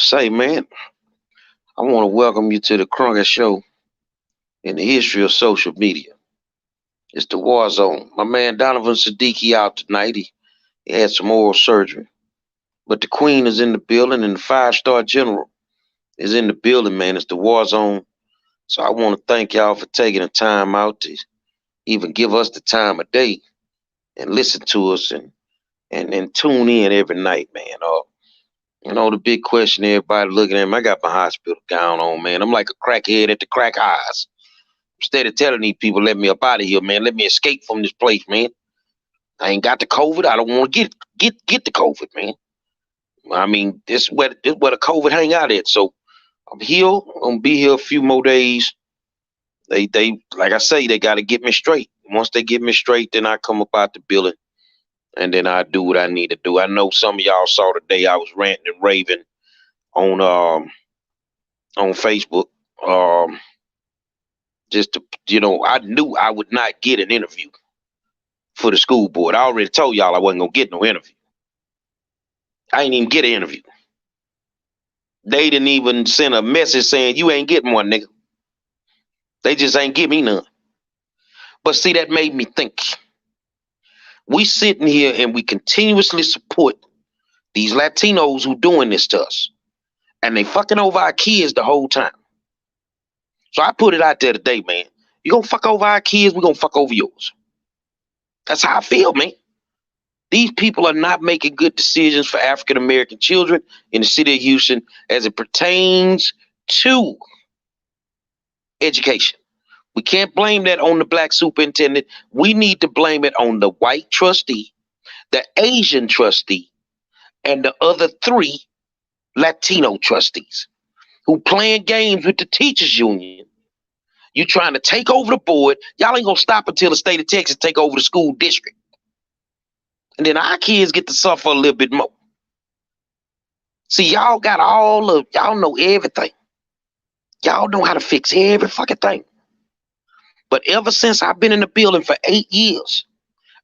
Say, man, I want to welcome you to the Krunker Show in the history of social media. It's the war zone. My man Donovan Siddiqui out tonight. He had some oral surgery. But the Queen is in the building and the five-star general is in the building, man. It's the war zone. So I want to thank y'all for taking the time out to even give us the time of day and listen to us and tune in every night, man. The big question everybody looking at me, I got my hospital gown on, man. I'm like a crackhead at the crack eyes. Instead of telling these people, let me up out of here, man. Let me escape from this place, man. I ain't got the COVID. I don't want to get the COVID, man. I mean, this where the COVID hang out at. So I'm here. I'm gonna be here a few more days. They like I say, they gotta get me straight. Once they get me straight, then I come up out the building and then I do what I need to do. I know some of y'all saw today I was ranting and raving on Facebook. Just to I knew I would not get an interview for the school board. I already told y'all I wasn't gonna get no interview. I ain't even get an interview. They didn't even send a message saying you ain't getting one, nigga. They just ain't give me none. But see, that made me think. We sitting here and we continuously support these Latinos who doing this to us. And they fucking over our kids the whole time. So I put it out there today, man. You gonna fuck over our kids, we gonna fuck over yours. That's how I feel, man. These people are not making good decisions for African American children in the city of Houston as it pertains to education. We can't blame that on the black superintendent. We need to blame it on the white trustee, the Asian trustee, and the other three Latino trustees who playing games with the teachers union. You trying to take over the board. Y'all ain't gonna stop until the state of Texas take over the school district. And then our kids get to suffer a little bit more. See, y'all got y'all know everything. Y'all know how to fix every fucking thing. But ever since I've been in the building for 8 years,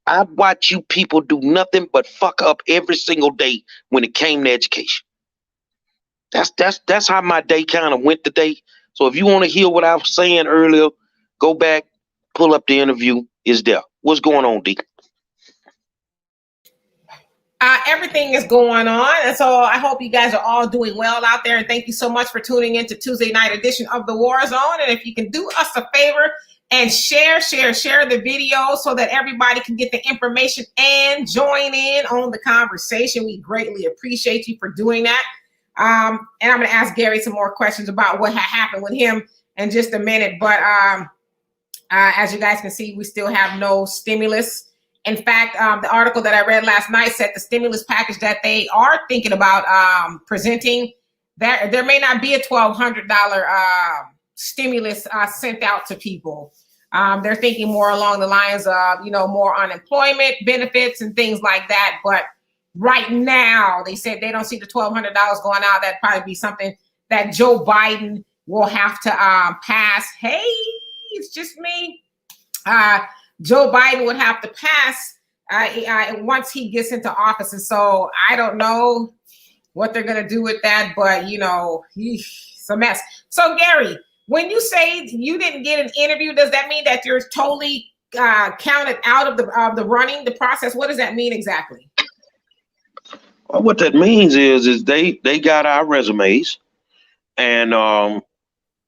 I've watched you people do nothing but fuck up every single day when it came to education. That's how my day kind of went today. So if you want to hear what I was saying earlier, go back, pull up the interview. It's there. What's going on, D? Everything is going on. And so I hope you guys are all doing well out there. And thank you so much for tuning in to Tuesday night edition of the War Zone. And if you can do us a favor and share the video so that everybody can get the information and join in on the conversation, we greatly appreciate you for doing that. And I'm going to ask Gary some more questions about what happened with him in just a minute. But as you guys can see, we still have no stimulus. In fact, the article that I read last night said the stimulus package that they are thinking about presenting, that there may not be a $1,200 stimulus sent out to people. They're thinking more along the lines of, more unemployment benefits and things like that. But right now, they said they don't see the $1,200 going out. That'd probably be something that Joe Biden will have to pass. Hey, it's just me. Joe Biden would have to pass once he gets into office. And so I don't know what they're going to do with that, but, it's a mess. So, Gary, when you say you didn't get an interview, does that mean that you're totally counted out of the running, the process? What does that mean exactly? Well, what that means is they got our resumes and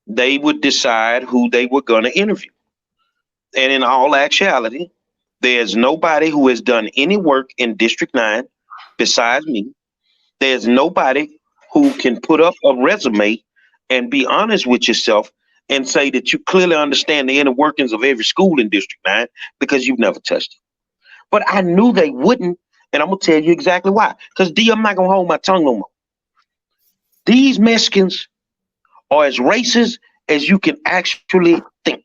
they would decide who they were going to interview. And in all actuality, there's nobody who has done any work in District 9 besides me. There's nobody who can put up a resume and be honest with yourself and say that you clearly understand the inner workings of every school in District 9 because you've never touched it. But I knew they wouldn't, and I'm going to tell you exactly why. Because, D, I'm not going to hold my tongue no more. These Mexicans are as racist as you can actually think.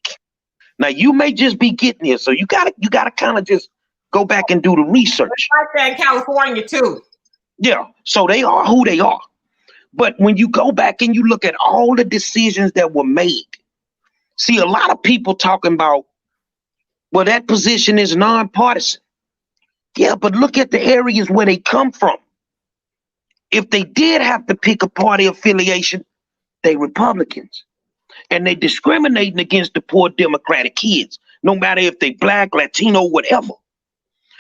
Now you may just be getting here, so you gotta kind of just go back and do the research. It's like that in California too. Yeah, so they are who they are. But when you go back and you look at all the decisions that were made, see a lot of people talking about, well, that position is nonpartisan. Yeah, but look at the areas where they come from. If they did have to pick a party affiliation, they Republicans. And they discriminating against the poor Democratic kids, no matter if they black, Latino, whatever.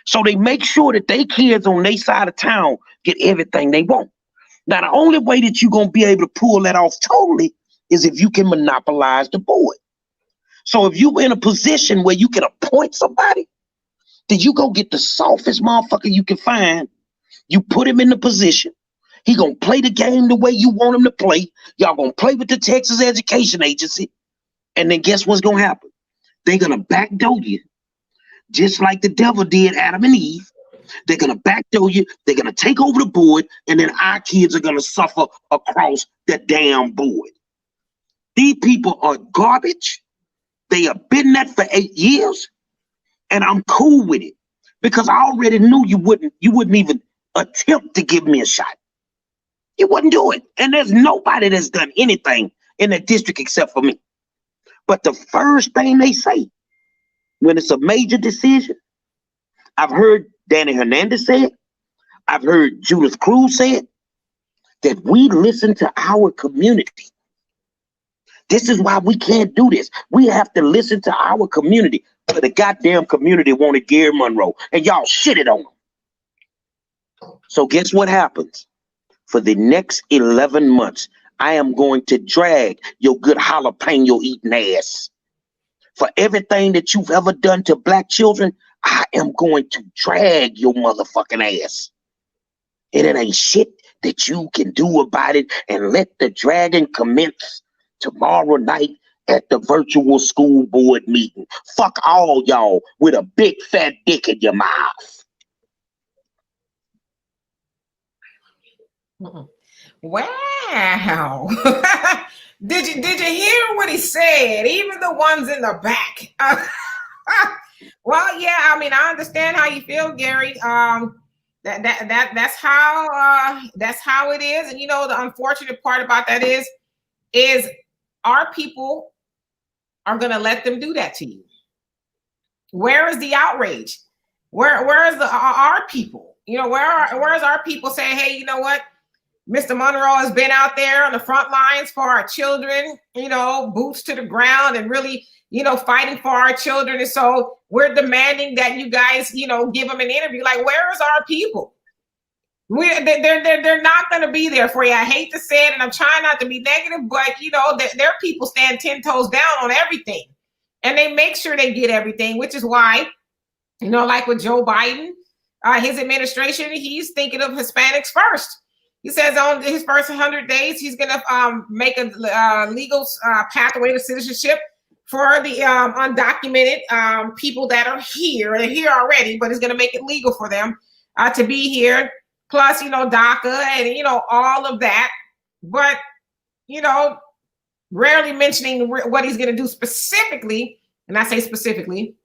So they make sure that they kids on their side of town get everything they want. Now, the only way that you're going to be able to pull that off totally is if you can monopolize the board. So if you're in a position where you can appoint somebody, then you go get the softest motherfucker you can find. You put him in the position. He gonna play the game the way you want him to play. Y'all gonna play with the Texas Education Agency. And then guess what's gonna happen? They're gonna backdoor you, just like the devil did Adam and Eve. They're gonna backdoor you. They're gonna take over the board, and then our kids are gonna suffer across the damn board. These people are garbage. They have been that for 8 years, and I'm cool with it because I already knew you wouldn't even attempt to give me a shot. You wouldn't do it, and there's nobody that's done anything in that district except for me. But the first thing they say when it's a major decision, I've heard Danny Hernandez say it, I've heard Judith Cruz say it, that we listen to our community. This is why we can't do this. We have to listen to our community. But the goddamn community wanted Gary Monroe, and y'all shitted on him. So guess what happens? For the next 11 months, I am going to drag your good jalapeno eating ass. For everything that you've ever done to black children, I am going to drag your motherfucking ass. And it ain't shit that you can do about it, and let the dragging commence tomorrow night at the virtual school board meeting. Fuck all y'all with a big fat dick in your mouth. Wow. Did you hear what he said? Even the ones in the back. Well, yeah, I mean, I understand how you feel, Gary. That's how it is. And you know, the unfortunate part about that is our people are gonna let them do that to you. Where is the outrage? Where is our people? You know, where is our people saying, hey, you know what? Mr. Monroe has been out there on the front lines for our children, you know, boots to the ground and really, you know, fighting for our children. And so we're demanding that you guys, you know, give them an interview. Like, where is our people? They're not going to be there for you. I hate to say it, and I'm trying not to be negative, but, you know, their people stand 10 toes down on everything. And they make sure they get everything, which is why, you know, like with Joe Biden, his administration, he's thinking of Hispanics first. He says on his first 100 days, he's going to make a legal pathway to citizenship for the undocumented people that are here. They're here already, but it's going to make it legal for them to be here. Plus, you know, DACA and, you know, all of that. But, you know, rarely mentioning what he's going to do specifically. And I say specifically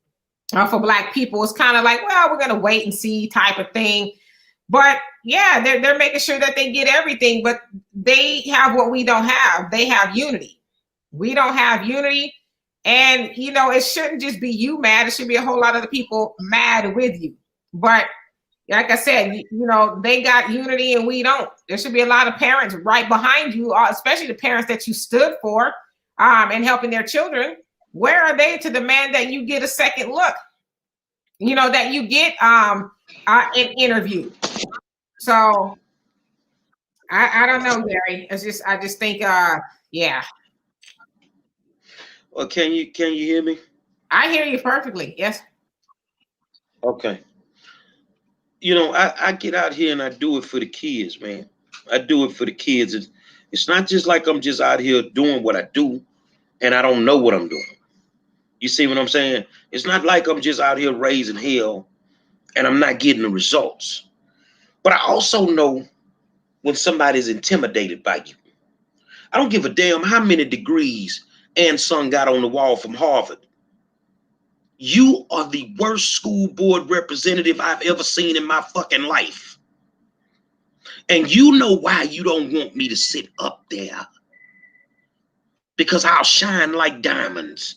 for Black people. It's kind of like, well, we're going to wait and see type of thing. But yeah, they're making sure that they get everything, but they have what we don't have. They have unity. We don't have unity. And, you know, it shouldn't just be you mad. It should be a whole lot of the people mad with you. But like I said, you know, they got unity and we don't. There should be a lot of parents right behind you, especially the parents that you stood for and helping their children. Where are they to demand that you get a second look? You know, that you get an interview. So I don't know, Gary. I just think yeah. Well, can you hear me? I hear you perfectly. Yes. Okay. You know, I get out here and I do it for the kids, man. I do it for the kids. It's not just like I'm just out here doing what I do and I don't know what I'm doing. You see what I'm saying? It's not like I'm just out here raising hell and I'm not getting the results. But I also know when somebody's intimidated by you. I don't give a damn how many degrees Anson got on the wall from Harvard. You are the worst school board representative I've ever seen in my fucking life. And you know why you don't want me to sit up there. Because I'll shine like diamonds.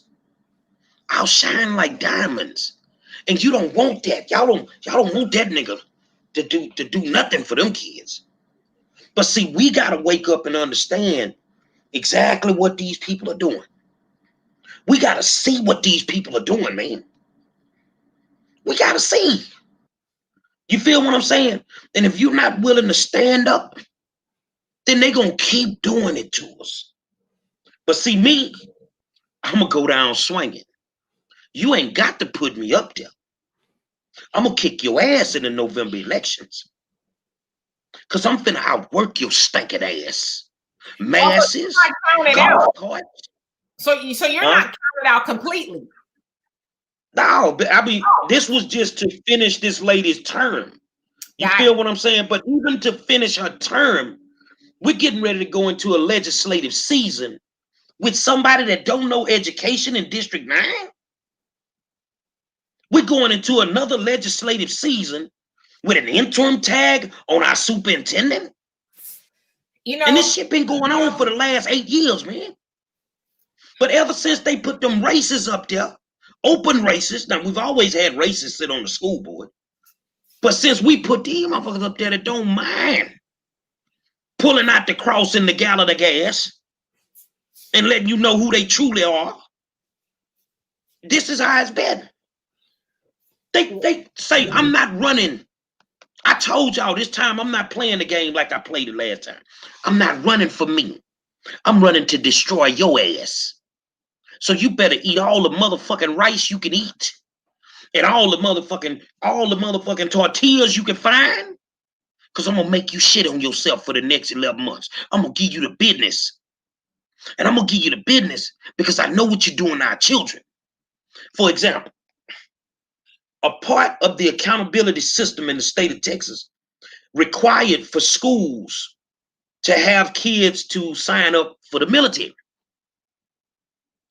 I'll shine like diamonds. And you don't want that. Y'all don't want that nigga to do nothing for them kids. But see, we got to wake up and understand exactly what these people are doing. We got to see what these people are doing, man. We got to see. You feel what I'm saying? And if you're not willing to stand up, then they're going to keep doing it to us. But see, me, I'm going to go down swinging. You ain't got to put me up there. I'm going to kick your ass in the November elections. Because I'm finna outwork your stinking ass. Masses, golf carts. So you're not counted out completely. No, I mean, this was just to finish this lady's term. You feel what I'm saying? But even to finish her term, we're getting ready to go into a legislative season with somebody that don't know education in District 9. We're going into another legislative season with an interim tag on our superintendent. You know, and this shit been going on for the last 8 years, man. But ever since they put them races up there, open races, now we've always had racists sit on the school board, but since we put these motherfuckers up there that don't mind pulling out the cross in the gallon of gas and letting you know who they truly are, this is how it's been. They say, I'm not running. I told y'all this time I'm not playing the game like I played it last time. I'm not running for me. I'm running to destroy your ass. So you better eat all the motherfucking rice you can eat and all the motherfucking tortillas you can find. Because I'm going to make you shit on yourself for the next 11 months. I'm going to give you the business. And I'm going to give you the business because I know what you're doing to our children. For example, a part of the accountability system in the state of Texas required for schools to have kids to sign up for the military.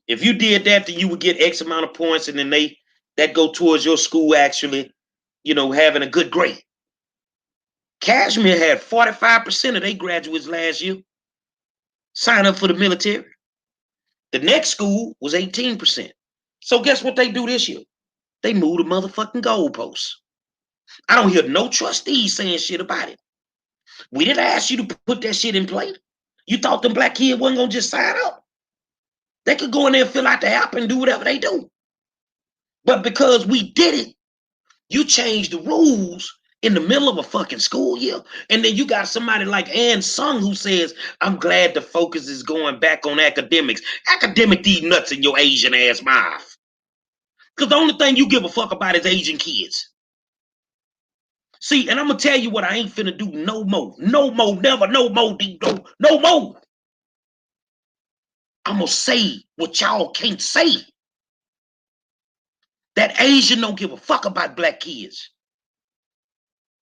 If you did that, then you would get X amount of points, and then that go towards your school actually, having a good grade. Kashmir had 45% of their graduates last year sign up for the military. The next school was 18%. So guess what they do this year? They move the motherfucking goalposts. I don't hear no trustees saying shit about it. We didn't ask you to put that shit in play. You thought them black kids wasn't gonna just sign up? They could go in there and fill out the app and do whatever they do. But because we did it, you changed the rules in the middle of a fucking school year. And then you got somebody like Ann Sung who says, I'm glad the focus is going back on academics. Academic these nuts in your Asian ass mouth. Because the only thing you give a fuck about is Asian kids. See, and I'm going to tell you what I ain't finna do no more. No more, never, no more, no more. I'm going to say what y'all can't say. That Asian don't give a fuck about black kids.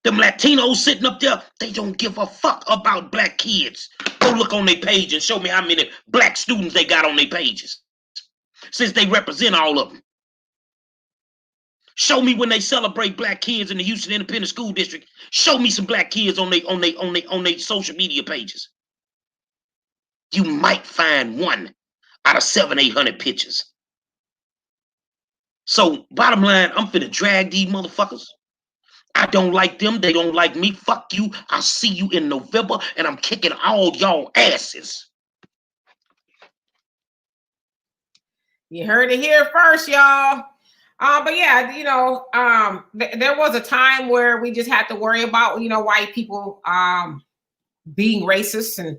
Them Latinos sitting up there, they don't give a fuck about black kids. Go look on their page and show me how many black students they got on their pages. Since they represent all of them. Show me when they celebrate black kids in the Houston Independent School District. Show me some black kids on their social media pages. You might find one out of 700-800 pictures. So bottom line, I'm finna drag these motherfuckers. I don't like them. They don't like me. Fuck you. I'll see you in November, and I'm kicking all y'all asses. You heard it here first, y'all. But yeah, there was a time where we just had to worry about, white people being racist and,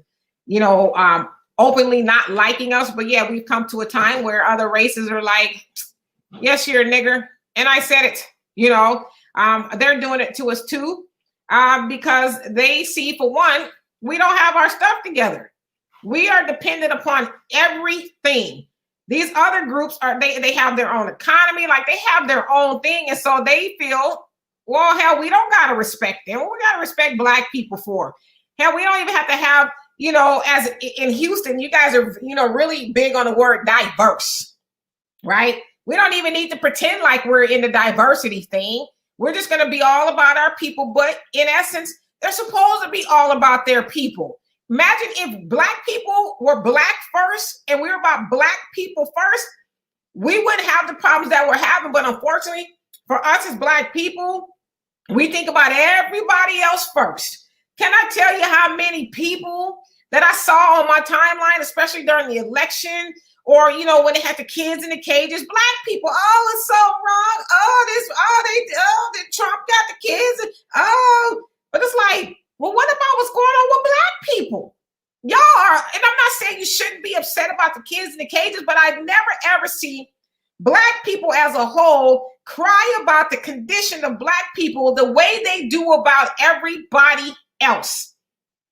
openly not liking us. But yeah, we've come to a time where other races are like, yes, you're a nigger. And I said it, they're doing it to us too, because they see, for one, we don't have our stuff together. We are dependent upon everything. These other groups they have their own economy, like they have their own thing. And so they feel, well, hell, we don't got to respect them. We got to respect black people for. Hell, we don't even have to have, as in Houston, you guys are, really big on the word diverse, right? We don't even need to pretend like we're in the diversity thing. We're just going to be all about our people. But in essence, they're supposed to be all about their people. Imagine if black people were black first and we were about black people first, we wouldn't have the problems that we're having. But unfortunately, for us as black people, we think about everybody else first. Can I tell you how many people that I saw on my timeline, especially during the election, or when they had the kids in the cages, black people, oh, it's so wrong. The Trump got the kids. But it's like, well, what about what's going on with black people? Y'all are, and I'm not saying you shouldn't be upset about the kids in the cages, but I never ever see black people as a whole cry about the condition of black people the way they do about everybody else.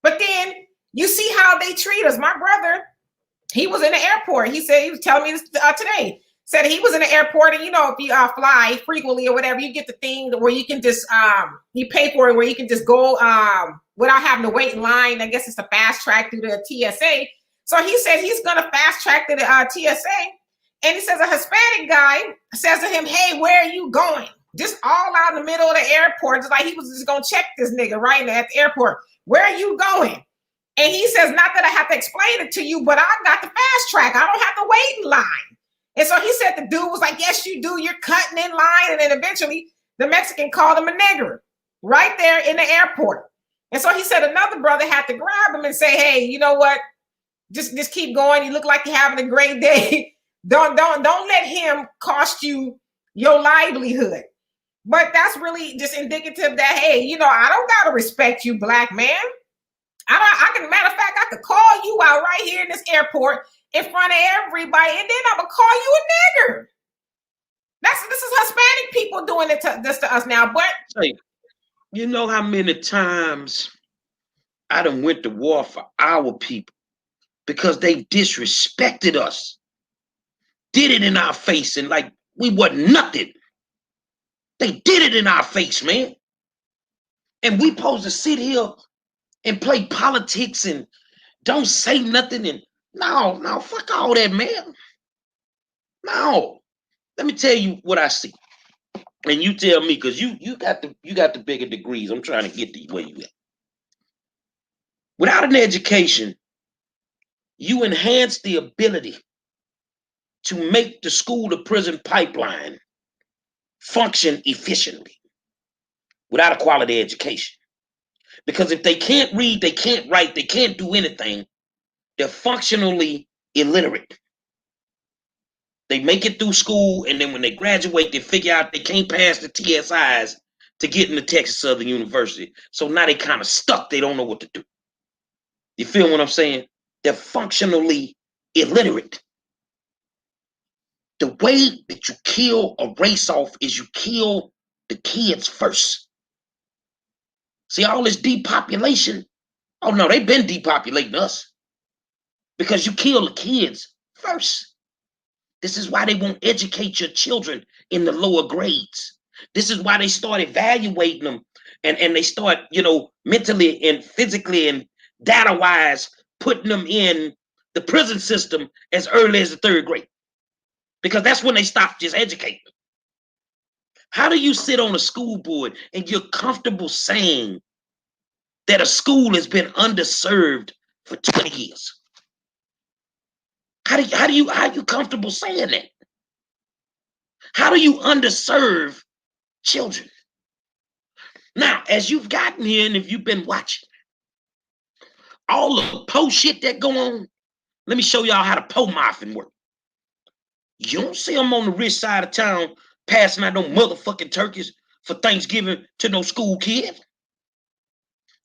But then you see how they treat us. My brother, he was in the airport. He said, he was telling me this today, said he was in the airport, and if you fly frequently or whatever, you get the thing where you can just you pay for it, where you can just go without having to wait in line. I guess it's the fast track through the TSA. So he said he's gonna fast track to the TSA, and he says a Hispanic guy says to him, "Hey, where are you going?" Just all out in the middle of the airport, just like he was just gonna check this nigga right at the airport. Where are you going? And he says, not that I have to explain it to you, but I got the fast track. I don't have to wait in line. And so he said the dude was like, yes, you do. You're cutting in line. And then eventually the Mexican called him a nigger right there in the airport. And so he said another brother had to grab him and say, hey, you know what? Just keep going. You look like you're having a great day. Don't let him cost you your livelihood. But that's really just indicative that, hey, I don't got to respect you, black man. I can, matter of fact, I could call you out right here in this airport in front of everybody, and then I'm gonna call you a nigger. This is Hispanic people doing this to us now. But hey, you know how many times I done went to war for our people because they disrespected us, did it in our face, and like we wasn't nothing. They did it in our face, man. And we supposed to sit here and play politics and don't say nothing. And no, fuck all that, man. No, let me tell you what I see, and you tell me, because you got the bigger degrees. I'm trying to get to where you at. Without an education, you enhance the ability to make the school to prison pipeline function efficiently without a quality education. Because if they can't read, they can't write, they can't do anything, they're functionally illiterate. They make it through school, and then when they graduate, they figure out they can't pass the TSIs to get into Texas Southern University. So now they kind of stuck. They don't know what to do. You feel what I'm saying? They're functionally illiterate. The way that you kill a race off is you kill the kids first. See, all this depopulation, oh no, they've been depopulating us because you kill the kids first. This is why they won't educate your children in the lower grades. This is why they start evaluating them and they start, mentally and physically and data-wise putting them in the prison system as early as the 3rd grade. Because that's when they stop just educating them. How do you sit on a school board and you're comfortable saying that a school has been underserved for 20 years? How are you comfortable saying that? How do you underserve children? Now, as you've gotten here, and if you've been watching all the po shit that go on, let me show y'all how the po muffin work. You don't see them on the rich side of town passing out no motherfucking turkeys for Thanksgiving to no school kids.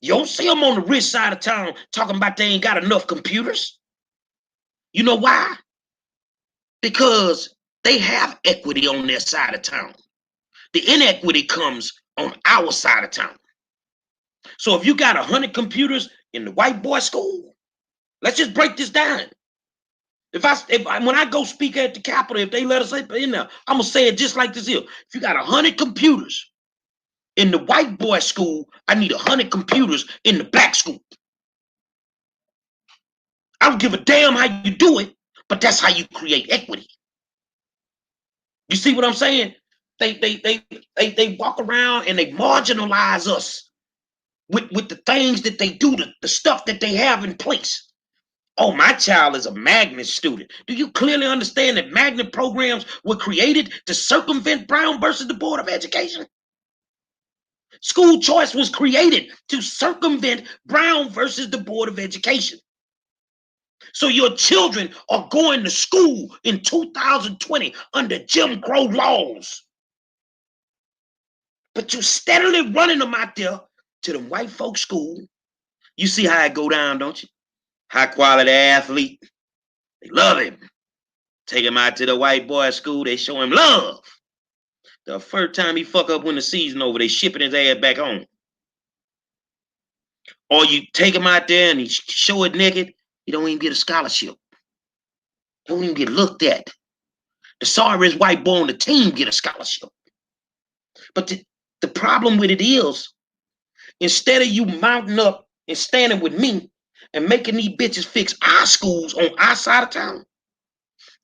You don't see them on the rich side of town talking about they ain't got enough computers. You know why? Because they have equity on their side of town. The inequity comes on our side of town. So if you got 100 computers in the white boy school, let's just break this down. When I go speak at the Capitol, if they let us in there, I'm gonna say it just like this here. If you got 100 computers in the white boy school, I need 100 computers in the black school. I don't give a damn how you do it, but that's how you create equity. You see what I'm saying? They walk around and they marginalize us with the things that they do, the stuff that they have in place. Oh, my child is a magnet student. Do you clearly understand that magnet programs were created to circumvent Brown versus the Board of Education? School choice was created to circumvent Brown versus the Board of Education. So your children are going to school in 2020 under Jim Crow laws. But you steadily running them out there to the white folks' school. You see how it go down, don't you? High quality athlete. They love him. Take him out to the white boys' school. They show him love. The first time he fuck up when the season over, they shipping his ass back home. Or you take him out there and he show it naked, he don't even get a scholarship. He don't even get looked at. The sorriest white boy on the team get a scholarship. But the problem with it is, instead of you mounting up and standing with me and making these bitches fix our schools on our side of town,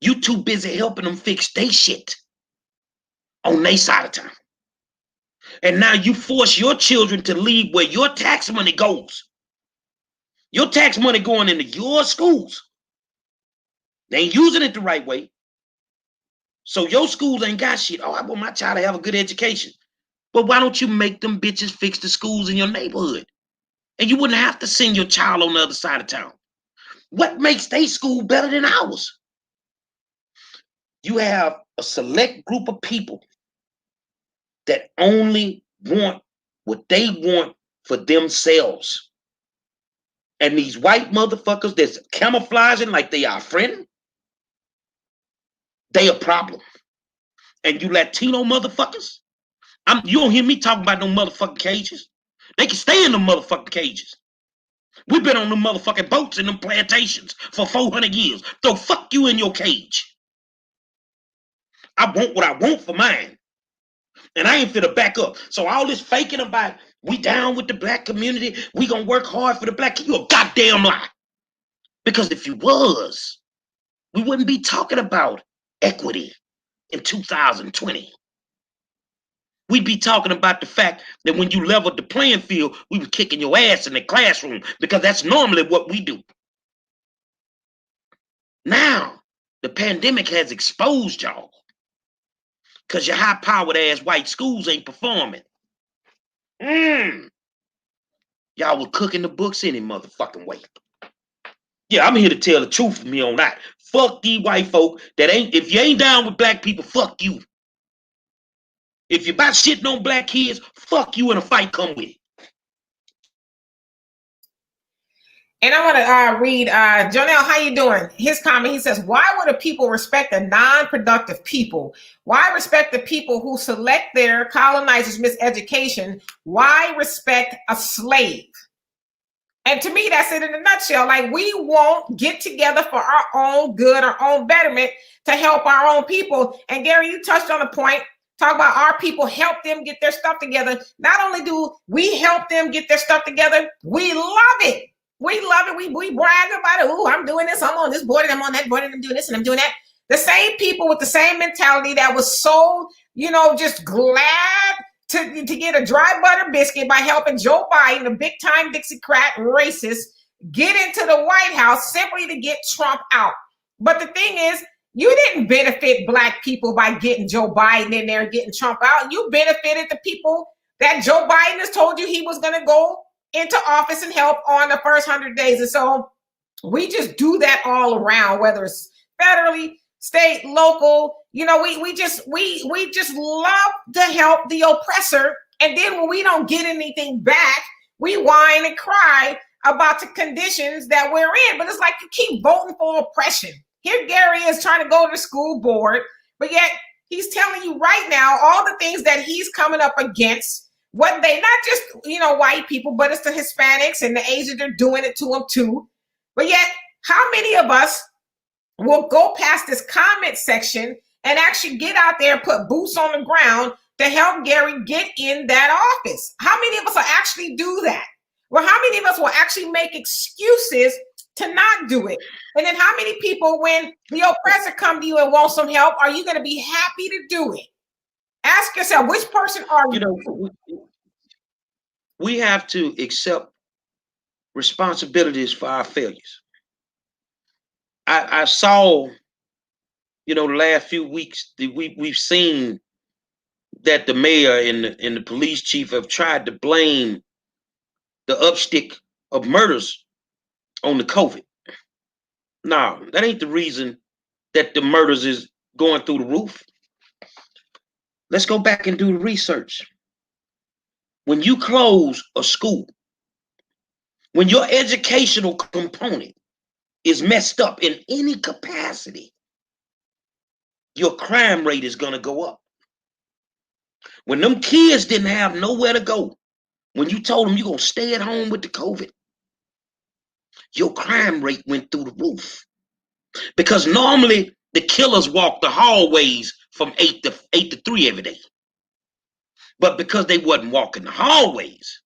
you too busy helping them fix their shit on their side of town. And now you force your children to leave where your tax money goes. Your tax money going into your schools. They ain't using it the right way. So your schools ain't got shit. Oh, I want my child to have a good education. But why don't you make them bitches fix the schools in your neighborhood? And you wouldn't have to send your child on the other side of town. What makes their school better than ours? You have a select group of people that only want what they want for themselves. And these white motherfuckers that's camouflaging like they are a friend, they a problem. And you Latino motherfuckers, you don't hear me talking about no motherfucking cages. They can stay in the motherfucking cages. We've been on the motherfucking boats and them plantations for 400 years. So fuck you in your cage. I want what I want for mine. And I ain't finna back up. So all this faking about we down with the black community, we gonna work hard for the black, you a goddamn lie. Because if you was, we wouldn't be talking about equity in 2020. We'd be talking about the fact that when you leveled the playing field, we were kicking your ass in the classroom because that's normally what we do. Now, the pandemic has exposed y'all because your high-powered ass white schools ain't performing. Y'all were cooking the books any motherfucking way. Yeah, I'm here to tell the truth for me on that. Fuck these white folk that ain't, if you ain't down with black people, fuck you. If you're about shitting on black kids, fuck you and a fight come with it. And I want to read, Jonelle, how you doing? His comment, he says, why would a people respect a non-productive people? Why respect the people who select their colonizers' miseducation? Why respect a slave? And to me, that's it in a nutshell. Like, we won't get together for our own good, our own betterment to help our own people. And Gary, you touched on a point. Talk about our people, help them get their stuff together. Not only do we help them get their stuff together, we love it. We love it. We brag about it. Oh, I'm doing this. I'm on this board and I'm on that board and I'm doing this and I'm doing that. The same people with the same mentality that was so, just glad to get a dry butter biscuit by helping Joe Biden, a big time Dixiecrat racist, get into the White House simply to get Trump out. But the thing is, you didn't benefit black people by getting Joe Biden in there and getting Trump out. You benefited the people that Joe Biden has told you he was going to go into office and help on the first 100 days. And so we just do that all around, whether it's federally, state, local. We just love to help the oppressor. And then when we don't get anything back, we whine and cry about the conditions that we're in. But it's like you keep voting for oppression. Here Gary is trying to go to the school board, but yet he's telling you right now all the things that he's coming up against. What they, not just, white people, but it's the Hispanics and the Asians are doing it to them too. But yet, how many of us will go past this comment section and actually get out there and put boots on the ground to help Gary get in that office? How many of us will actually do that? Well, how many of us will actually make excuses to not do it? And then how many people, when the oppressor come to you and want some help, are you going to be happy to do it? Ask yourself, which person are you? We have to accept responsibilities for our failures. I saw, the last few weeks that we've seen that the mayor and the police chief have tried to blame the upstick of murders on the COVID. No, that ain't the reason that the murders is going through the roof. Let's go back and do the research. When you close a school, when your educational component is messed up in any capacity, your crime rate is going to go up. When them kids didn't have nowhere to go, when you told them you're going to stay at home with the COVID, your crime rate went through the roof. Because normally the killers walk the hallways from 8 to 3 every day. But because they wasn't walking the hallways,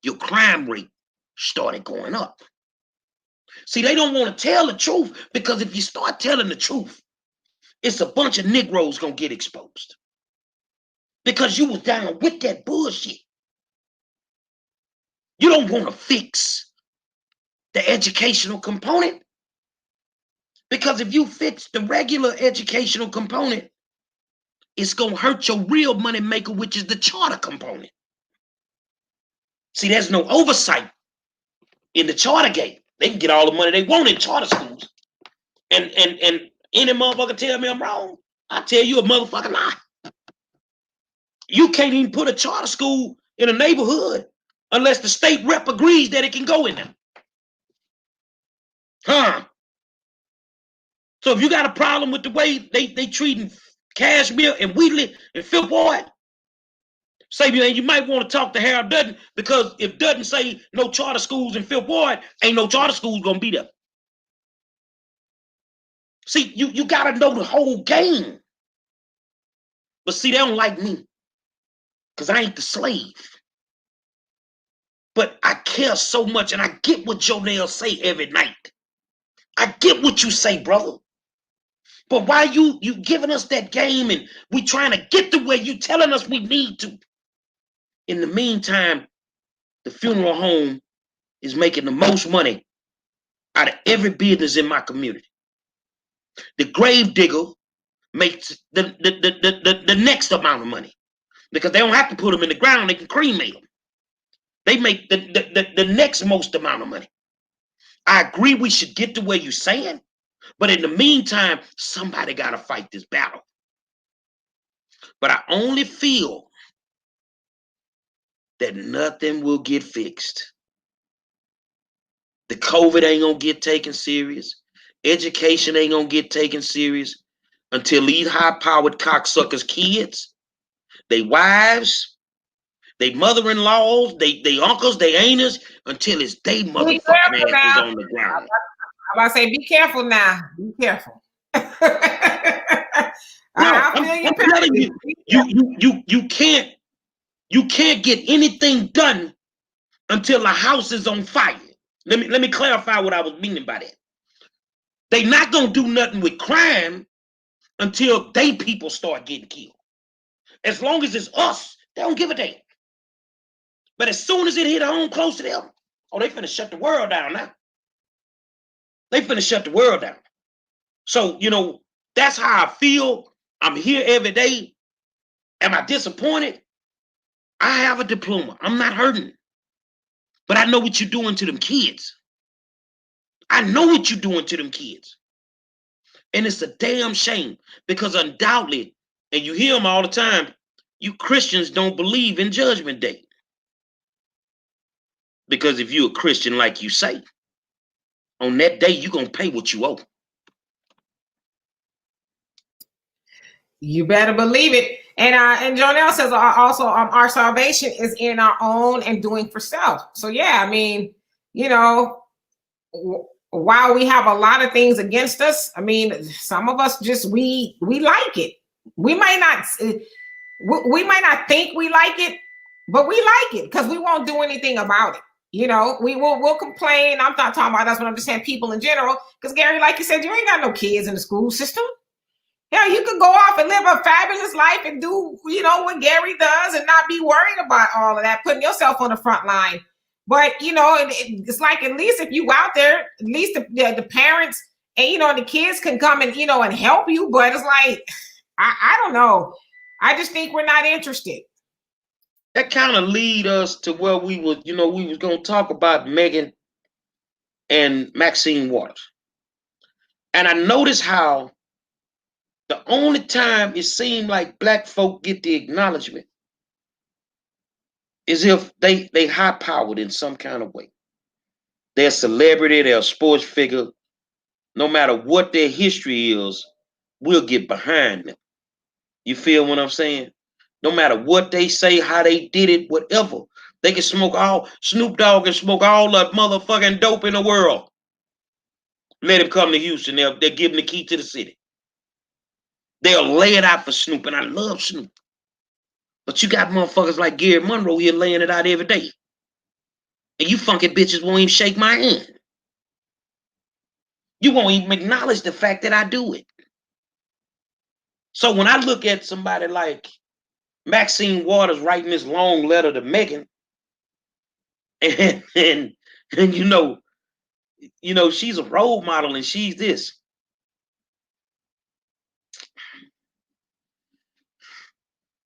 your crime rate started going up. See, they don't want to tell the truth, because if you start telling the truth, it's a bunch of Negroes going to get exposed. Because you was down with that bullshit. You don't want to fix the educational component. Because if you fix the regular educational component, it's going to hurt your real money maker, which is the charter component. See, there's no oversight in the charter gate. They can get all the money they want in charter schools. And any motherfucker tell me I'm wrong, I tell you a motherfucking lie. You can't even put a charter school in a neighborhood unless the state rep agrees that it can go in there. Huh? So if you got a problem with the way they treating Cashmere and Wheatley and Fifth Ward, say you might want to talk to Harold Dutton, because if Dutton say no charter schools in Fifth Ward, ain't no charter schools gonna be there. See, you gotta know the whole game. But see, they don't like me, because I ain't the slave. But I care so much, and I get what Jonelle say every night. I get what you say, brother. But why you giving us that game, and we trying to get to where you telling us we need to? In the meantime, the funeral home is making the most money out of every business in my community. The grave digger makes the next amount of money, because they don't have to put them in the ground, they can cremate them. They make the next most amount of money. I agree we should get to where you're saying, but in the meantime, somebody got to fight this battle. But I only feel that nothing will get fixed. The COVID ain't gonna get taken serious. Education ain't gonna get taken serious until these high-powered cocksuckers' kids, they wives, they mother-in-laws, they uncles, they aunts, until it's they motherfucking ass is on the ground. I'm about to say, be careful now. Be careful. I'm telling you, you can't get anything done until the house is on fire. Let me clarify what I was meaning by that. They not gonna do nothing with crime until they people start getting killed. As long as it's us, they don't give a damn. But as soon as it hit home close to them, oh, they finna shut the world down now. They finna shut the world down. So, that's how I feel. I'm here every day. Am I disappointed? I have a diploma. I'm not hurting. But I know what you're doing to them kids. I know what you're doing to them kids. And it's a damn shame, because undoubtedly, and you hear them all the time, you Christians don't believe in Judgment Day. Because if you're a Christian like you say, on that day, you're going to pay what you owe. You better believe it. And Jonelle says also our salvation is in our own and doing for self. So yeah, I mean, while we have a lot of things against us, I mean, some of us just we like it. We might not think we like it, but we like it because we won't do anything about it. We'll complain. I'm not talking about us, but I'm just saying people in general. Because Gary, like you said, you ain't got no kids in the school system. Yeah, you could go off and live a fabulous life and do, what Gary does and not be worried about all of that, putting yourself on the front line. But, it's like, at least if you out there, at least the parents and, the kids can come and, and help you. But it's like, I don't know. I just think we're not interested. That kind of lead us to where we was, we was gonna talk about Megan and Maxine Waters. And I noticed how the only time it seemed like black folk get the acknowledgement is if they high powered in some kind of way. They're a celebrity, they're a sports figure. No matter what their history is, we'll get behind them. You feel what I'm saying? No matter what they say, how they did it, whatever. They can Snoop Dogg can smoke all the motherfucking dope in the world. Let him come to Houston. They'll give him the key to the city. They'll lay it out for Snoop, and I love Snoop. But you got motherfuckers like Gary Monroe here laying it out every day. And you funky bitches won't even shake my hand. You won't even acknowledge the fact that I do it. So when I look at somebody like Maxine Waters writing this long letter to Megan, and she's a role model and she's this.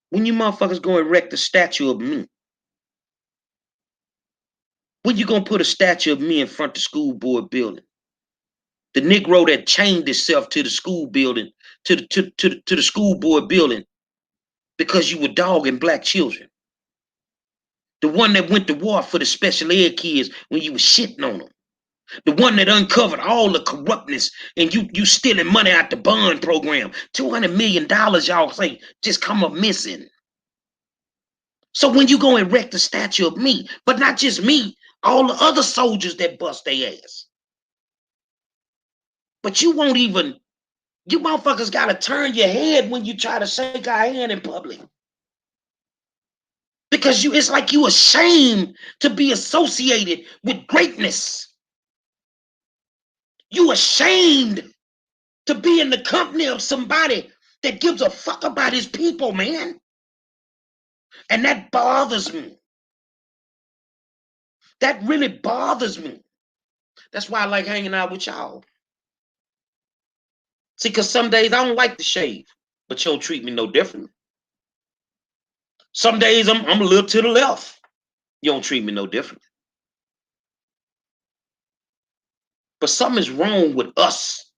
When you motherfuckers go erect a statue of me, when you gonna put a statue of me in front of the school board building? The Negro that chained himself to the school building, to the school board building because you were dogging black children. The one that went to war for the special ed kids when you were shitting on them. The one that uncovered all the corruptness and you stealing money out the bond program. $200 million, y'all say, just come up missing. So when you go erect a statue of me, but not just me, all the other soldiers that bust their ass. But you won't even, you motherfuckers gotta turn your head when you try to shake our hand in public. Because it's like you ashamed to be associated with greatness. You ashamed to be in the company of somebody that gives a fuck about his people, man. And that bothers me. That really bothers me. That's why I like hanging out with y'all. See, because some days I don't like to shave, but you don't treat me no different. Some days I'm a little to the left. You don't treat me no different. But something is wrong with us.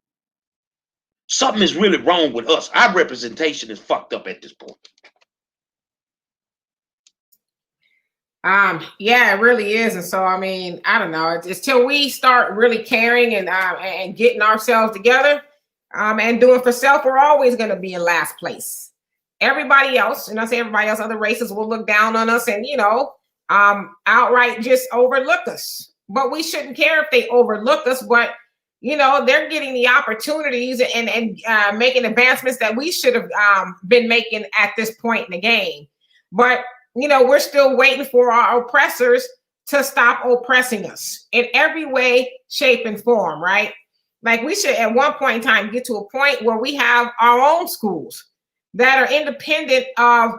Something is really wrong with us. Our representation is fucked up at this point. Yeah, it really is. And so, I mean, I don't know. It's till we start really caring and getting ourselves together and doing for self, we're always going to be in last place. Everybody else, and I say everybody else, other races will look down on us and, outright just overlook us. But we shouldn't care if they overlook us. But, they're getting the opportunities and making advancements that we should have been making at this point in the game. But we're still waiting for our oppressors to stop oppressing us in every way, shape, and form, right? Like we should at one point in time get to a point where we have our own schools that are independent of,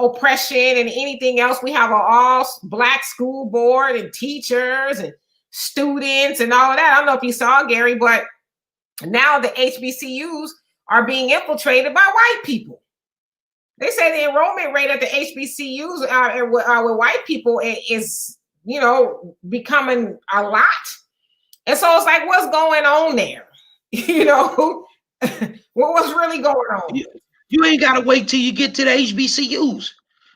oppression and anything else. We have an all black school board and teachers and students and all of that. I don't know if you saw, Gary, but now the HBCUs are being infiltrated by white people. They say the enrollment rate at the HBCUs with white people is, becoming a lot. And so it's like, what's going on there? What's really going on? You ain't got to wait till you get to the HBCUs.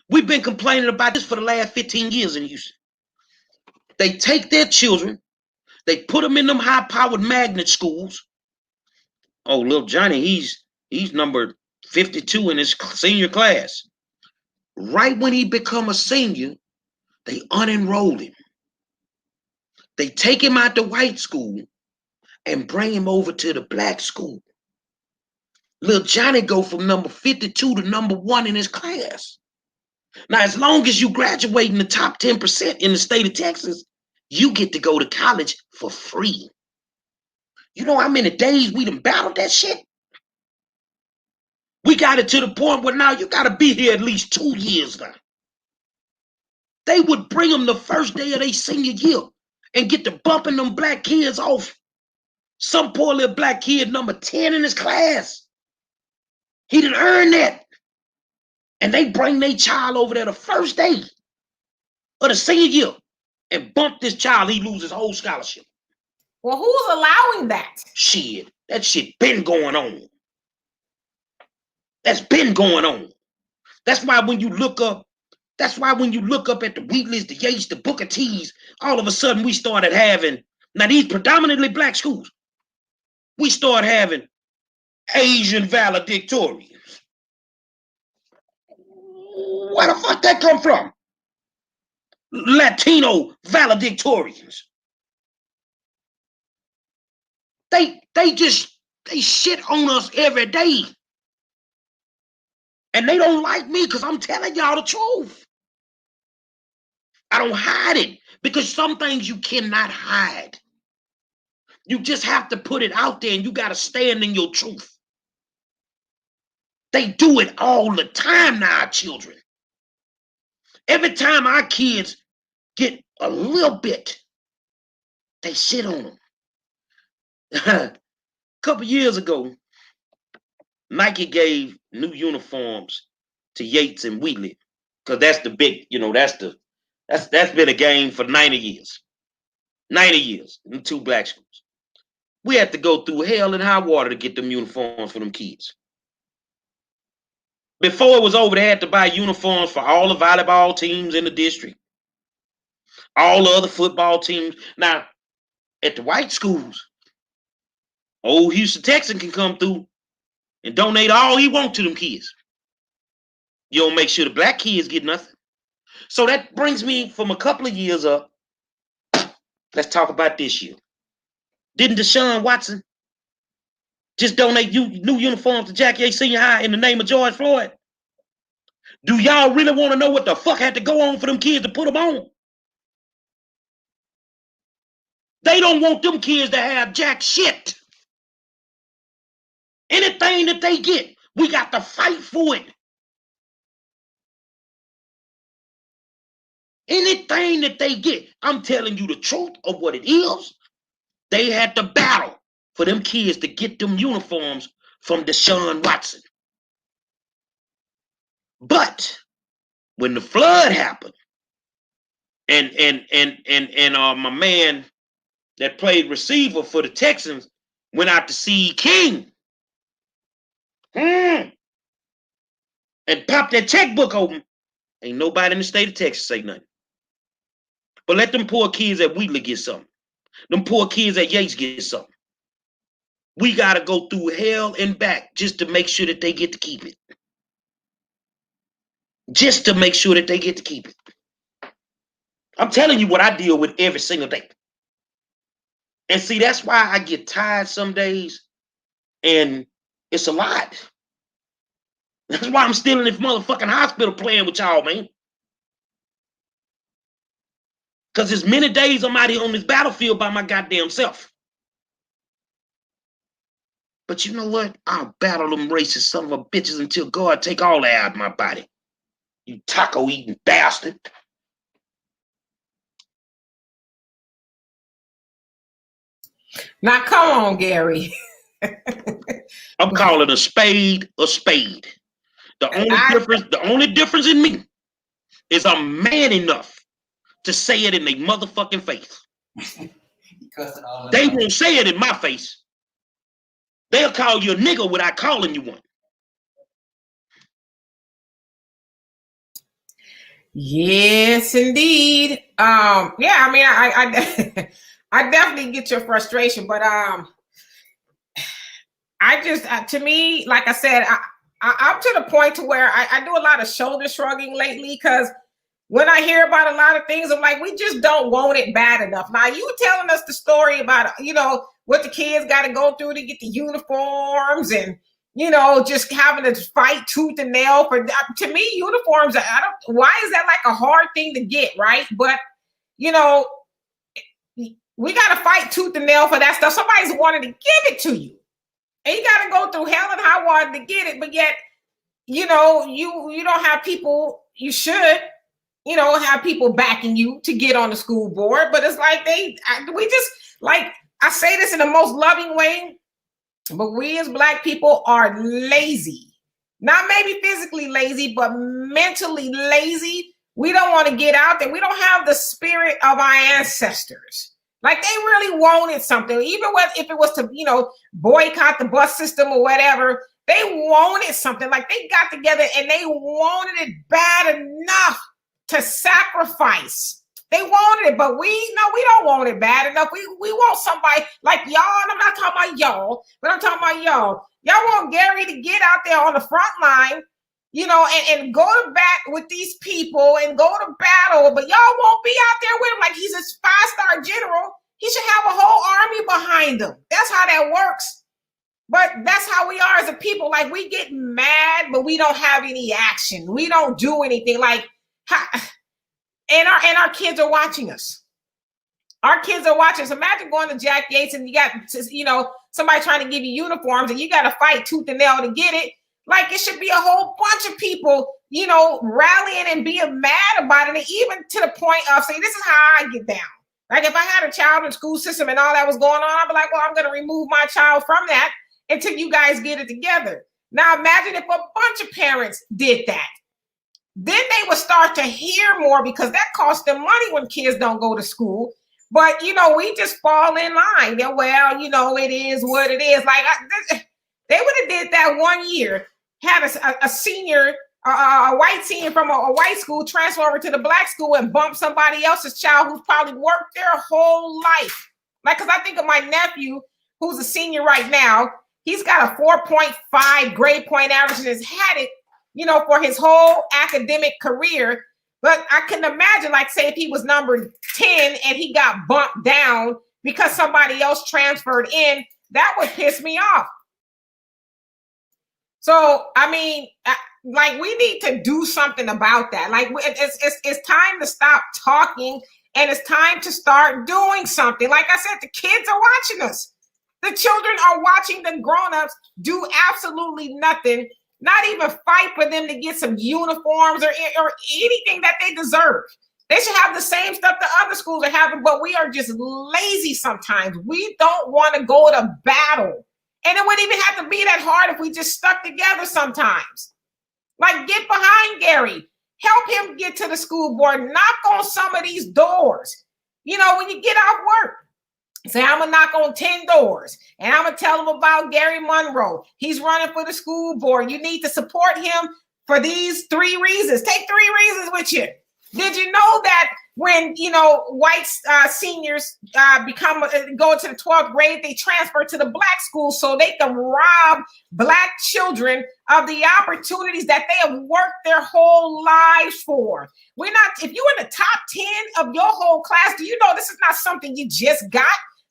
We've been complaining about this for the last 15 years in Houston. They take their children, they put them in them high-powered magnet schools. Oh, little Johnny, he's number 52 in his senior class. Right when he become a senior, they unenroll him. They take him out to white school and bring him over to the black school. Little Johnny go from number 52 to number 1 in his class. Now, as long as you graduate in the top 10% in the state of Texas, you get to go to college for free. You know how many days we done battled that shit? We got it to the point where now you got to be here at least 2 years now. They would bring them the first day of their senior year and get to bumping them black kids off. Some poor little black kid, number 10 in his class. He didn't earn that. And they bring their child over there the first day of the senior year and bump this child, he loses his whole scholarship. Well, who's allowing that? Shit, that shit been going on. That's been going on. That's why when you look up at the Wheatleys, the Yates, the Booker T's, all of a sudden we started having, now these predominantly black schools, we start having Asian valedictorians. Where the fuck that come from? Latino valedictorians. They shit on us every day. And they don't like me because I'm telling y'all the truth. I don't hide it because some things you cannot hide. You just have to put it out there and you got to stand in your truth. They do it all the time now, our children. Every time our kids get a little bit, they shit on them. A couple years ago, Nike gave new uniforms to Yates and Wheatley because that's the big, that's been a game for 90 years. 90 years in 2 black schools. We had to go through hell and high water to get them uniforms for them kids. Before it was over, they had to buy uniforms for all the volleyball teams in the district, all the other football teams. Now, at the white schools, old Houston Texan can come through and donate all he wants to them kids. You don't make sure the black kids get nothing. So that brings me from a couple of years up. Let's talk about this year. Didn't Deshaun Watson just donate new uniforms to Jackie A. Senior High in the name of George Floyd? Do y'all really want to know what the fuck had to go on for them kids to put them on? They don't want them kids to have jack shit. Anything that they get, we got to fight for it. Anything that they get, I'm telling you the truth of what it is. They had to battle for them kids to get them uniforms from Deshaun Watson. But when the flood happened, and my man that played receiver for the Texans went out to see King and popped that checkbook open, ain't nobody in the state of Texas say nothing. But let them poor kids at Wheatley get something. Them poor kids at Yates get something. We got to go through hell and back just to make sure that they get to keep it. Just to make sure that they get to keep it. I'm telling you what I deal with every single day. And see, that's why I get tired some days. And it's a lot. That's why I'm still in this motherfucking hospital playing with y'all, man. Because there's many days I'm out here on this battlefield by my goddamn self. But you know what? I'll battle them racist son of a bitches until God take all that out of my body. You taco eating bastard. Now, come on, Gary. I'm calling a spade a spade. The only difference in me is I'm man enough to say it in their motherfucking face. They won't say it in my face. They'll call you a nigga without calling you one. Yes, indeed. Yeah, I mean, I definitely get your frustration, but I just, to me, like I said, I'm to the point to where I do a lot of shoulder shrugging lately because when I hear about a lot of things, I'm like, we just don't want it bad enough. Now, you telling us the story about, what the kids got to go through to get the uniforms and, just having to fight tooth and nail for, to me, uniforms, why is that like a hard thing to get, right? But, we got to fight tooth and nail for that stuff. Somebody's wanting to give it to you. And you got to go through hell and high water to get it. But yet, you don't have people, you should, have people backing you to get on the school board. But it's like I say this in the most loving way, but we as Black people are lazy. Not maybe physically lazy, but mentally lazy. We don't want to get out there. We don't have the spirit of our ancestors. Like they really wanted something, even if it was to, boycott the bus system or whatever. They wanted something. Like they got together and they wanted it bad enough to sacrifice. They wanted it, but we don't want it bad enough. We want somebody like y'all, and I'm not talking about y'all, but I'm talking about y'all. Y'all want Gary to get out there on the front line, and go to bat with these people and go to battle, but y'all won't be out there with him like he's a 5-star general. He should have a whole army behind him. That's how that works. But that's how we are as a people. Like we get mad, but we don't have any action. We don't do anything. Like, and our kids are watching us. Our kids are watching us. Imagine going to Jack Yates and you got, somebody trying to give you uniforms and you got to fight tooth and nail to get it. Like it should be a whole bunch of people, rallying and being mad about it. And even to the point of saying, this is how I get down. Like if I had a child in the school system and all that was going on, I'd be like, well, I'm going to remove my child from that until you guys get it together. Now imagine if a bunch of parents did that. Then they would start to hear more because that costs them money when kids don't go to school. But, we just fall in line. And, well, it is what it is. Like they would have did that one year, had a senior, a white senior from a white school transfer over to the black school and bump somebody else's child who's probably worked their whole life. Like, because I think of my nephew, who's a senior right now. He's got a 4.5 grade point average and has had it, for his whole academic career. But I can imagine, like, say if he was number 10 and he got bumped down because somebody else transferred in, that would piss me off. So, I mean, like we need to do something about that. Like it's time to stop talking and it's time to start doing something. Like I said, the kids are watching us. The children are watching the grown-ups do absolutely nothing. Not even fight for them to get some uniforms or anything that they deserve. They should have the same stuff the other schools are having, but we are just lazy sometimes. We don't want to go to battle. And it wouldn't even have to be that hard if we just stuck together sometimes. Like get behind Gary. Help him get to the school board. Knock on some of these doors. When you get off work. Say, I'm going to knock on 10 doors and I'm going to tell them about Gary Monroe. He's running for the school board. You need to support him for these 3 reasons. Take 3 reasons with you. Did you know that when, white seniors go to the 12th grade, they transfer to the black school so they can rob black children of the opportunities that they have worked their whole lives for? If you're in the top 10 of your whole class, do you know this is not something you just got?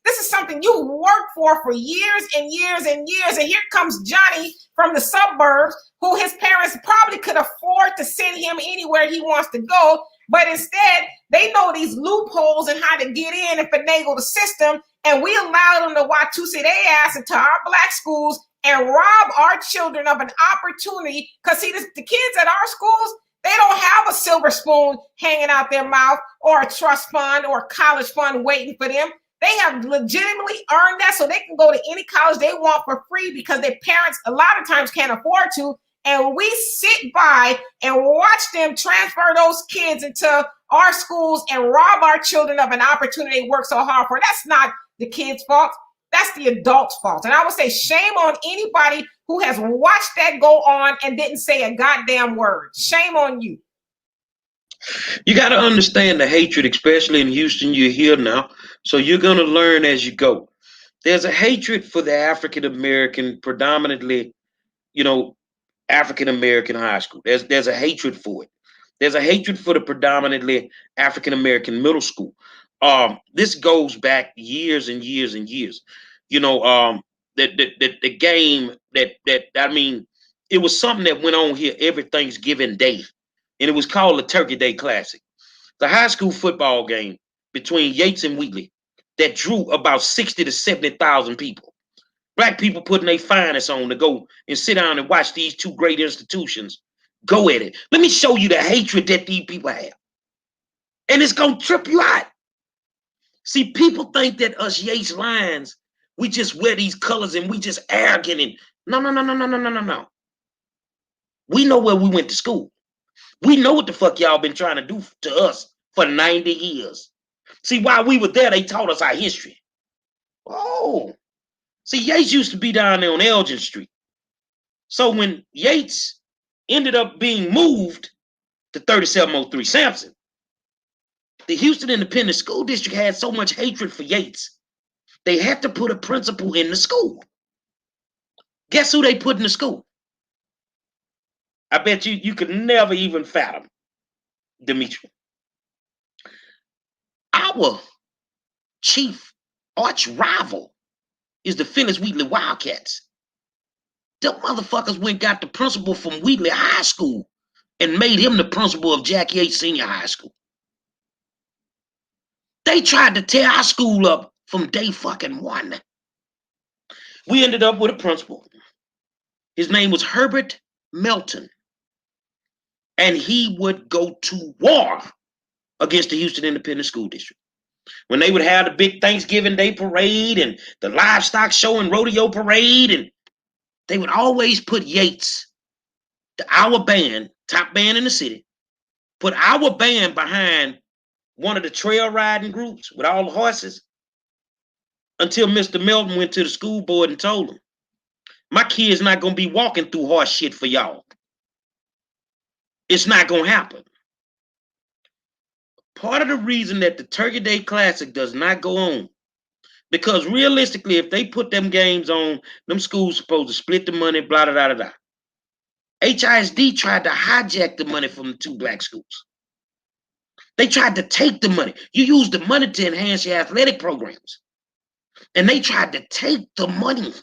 This is something you worked for years and years and years. And here comes Johnny from the suburbs, who his parents probably could afford to send him anywhere he wants to go. But instead, they know these loopholes and how to get in and finagle the system. And we allow them to Watusi their ass into our black schools and rob our children of an opportunity. Because see, the kids at our schools, they don't have a silver spoon hanging out their mouth or a trust fund or a college fund waiting for them. They have legitimately earned that so they can go to any college they want for free because their parents a lot of times can't afford to. And we sit by and watch them transfer those kids into our schools and rob our children of an opportunity they work so hard for. That's not the kids' fault. That's the adults' fault. And I would say shame on anybody who has watched that go on and didn't say a goddamn word. Shame on you. You got to understand the hatred, especially in Houston. You're here now, so you're going to learn as you go. There's a hatred for the African-American, predominantly, African-American high school. There's a hatred for it. There's a hatred for the predominantly African-American middle school. This goes back years and years and years. The game it was something that went on here every Thanksgiving Day. And it was called the Turkey Day Classic. The high school football game between Yates and Wheatley that drew about 60 to 70,000 people. Black people putting their finest on to go and sit down and watch these 2 great institutions go at it. Let me show you the hatred that these people have. And it's going to trip you out. See, people think that us Yates Lions, we just wear these colors and we just arrogant. And no. We know where we went to school. We know what the fuck y'all been trying to do to us for 90 years. See, while we were there, they taught us our history. Oh, see, Yates used to be down there on Elgin Street. So when Yates ended up being moved to 3703 Sampson, the Houston Independent School District had so much hatred for Yates, they had to put a principal in the school. Guess who they put in the school? I bet you could never even fathom, Demetri. Our chief arch rival is the Phyllis Wheatley Wildcats. Them motherfuckers went got the principal from Wheatley High School and made him the principal of Jackie Yates Senior High School. They tried to tear our school up from day fucking one. We ended up with a principal. His name was Herbert Melton. And he would go to war against the Houston Independent School District. When they would have the big Thanksgiving Day parade and the livestock show and rodeo parade, and they would always put Yates, our band, top band in the city, put our band behind one of the trail riding groups with all the horses until Mr. Melton went to the school board and told them, my kid's not going to be walking through horse shit for y'all. It's not going to happen. Part of the reason that the Turkey Day Classic does not go on, because realistically, if they put them games on, them schools supposed to split the money, blah, blah, blah, blah. HISD tried to hijack the money from the two black schools. They tried to take the money. You use the money to enhance your athletic programs. And they tried to take the money.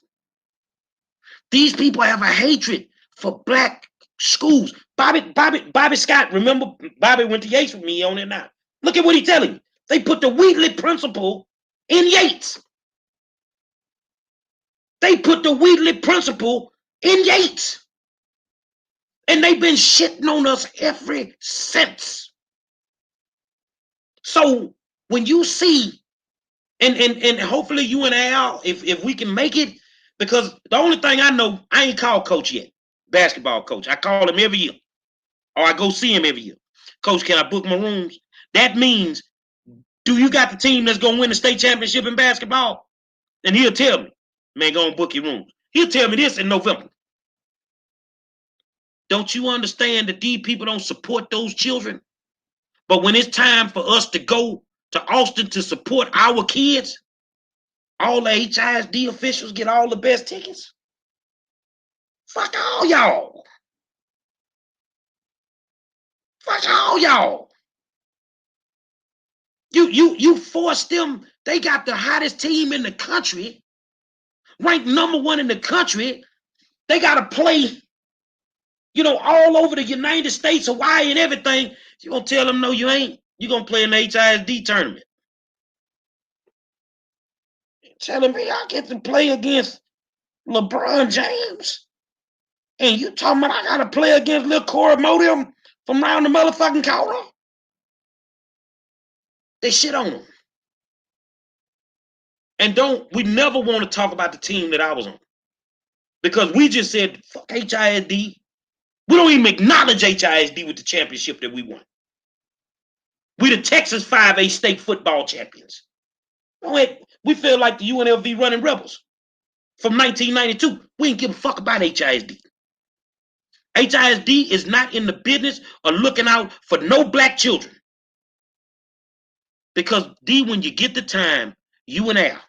These people have a hatred for black schools. Bobby Scott, remember, Bobby went to Yates with me on it now. Look at what he's telling you. They put the Wheatley principal in Yates. They put the Wheatley principal in Yates. And they've been shitting on us ever since. So when you see, and hopefully you and Al, if we can make it, because the only thing I know, I ain't called coach yet, basketball coach. I call him every year, or I go see him every year. Coach, can I book my rooms? That means, do you got the team that's going to win the state championship in basketball? And he'll tell me, man, go and book your rooms. He'll tell me this in November. Don't you understand that these people don't support those children? But when it's time for us to go to Austin to support our kids, all the HISD officials get all the best tickets. Fuck all y'all. Fuck all y'all. You forced them. They got the hottest team in the country, ranked #1 in the country. They got to play, all over the United States, Hawaii, and everything. You gonna tell them no, you ain't. You gonna play in the HISD tournament. Telling me I get to play against LeBron James, and you talking about I gotta play against little Corey Modium from around the motherfucking corner? They shit on them. And we never want to talk about the team that I was on, because we just said fuck HISD. We don't even acknowledge HISD with the championship that we won. We the Texas 5A state football champions. We feel like the UNLV running rebels from 1992. We ain't give a fuck about HISD. HISD is not in the business of looking out for no black children. Because D, when you get the time, you and Al,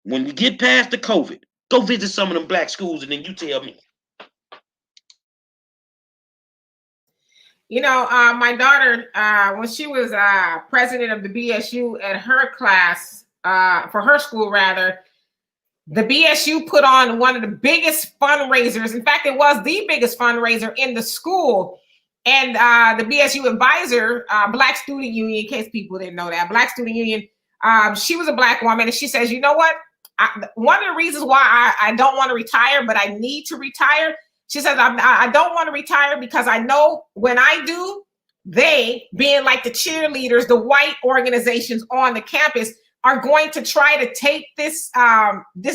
when we get past the COVID, go visit some of them black schools and then you tell me. My daughter, when she was president of the BSU at her class, for her school rather, the BSU put on one of the biggest fundraisers. In fact, it was the biggest fundraiser in the school. And the BSU advisor, Black Student Union, in case people didn't know that, Black Student Union, she was a black woman. And she says, you know what? One of the reasons why I don't want to retire, but I need to retire, she says, I don't want to retire because I know when I do, they, being like the cheerleaders, the white organizations on the campus, are going to try to take this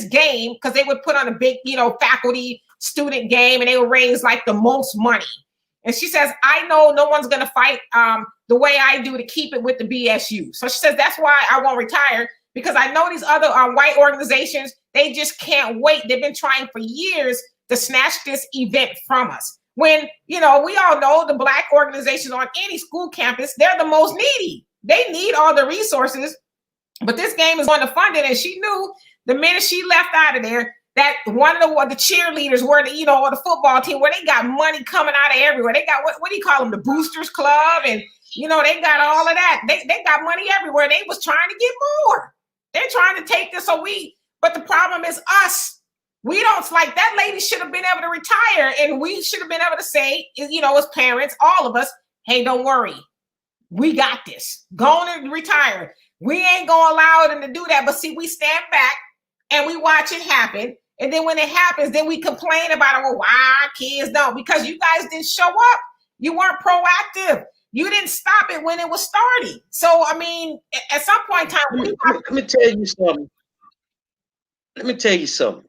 game, because they would put on a big, faculty student game, and they would raise like the most money. And she says, I know no one's going to fight the way I do to keep it with the BSU. So she says, that's why I won't retire, because I know these other white organizations, they just can't wait. They've been trying for years to snatch this event from us. When, you know, we all know the Black organizations on any school campus, they're the most needy. They need all the resources, but this game is going to fund it. And she knew the minute she left out of there that one of the cheerleaders were, you know, or the football team, where they got money coming out of everywhere. They got, what do you call them? The Boosters Club. And, you know, they got all of that. They got money everywhere. They was trying to get more. They're trying to take this away. But the problem is us. We don't, like, that lady should have been able to retire, and we should have been able to say, you know, as parents, all of us, hey, don't worry. We got this. Go on and retire. We ain't going to allow them to do that. But see, we stand back and we watch it happen. And then when it happens, then we complain about it. Well, why our kids don't? Because you guys didn't show up. You weren't proactive. You didn't stop it when it was starting. So, I mean, at some point in time, let me tell you something. Let me tell you something.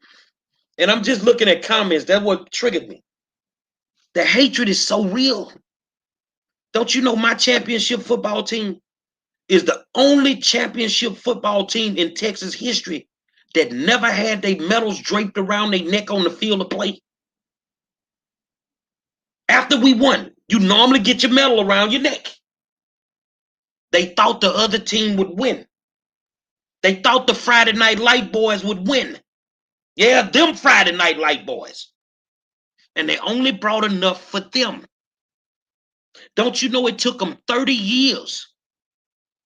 And I'm just looking at comments. That's what triggered me. The hatred is so real. Don't you know my championship football team is the only championship football team in Texas history that never had their medals draped around their neck on the field of play? After we won, you normally get your medal around your neck. They thought the other team would win. They thought the Friday Night Light boys would win. Yeah, them Friday Night Light boys. And they only brought enough for them. Don't you know it took them 30 years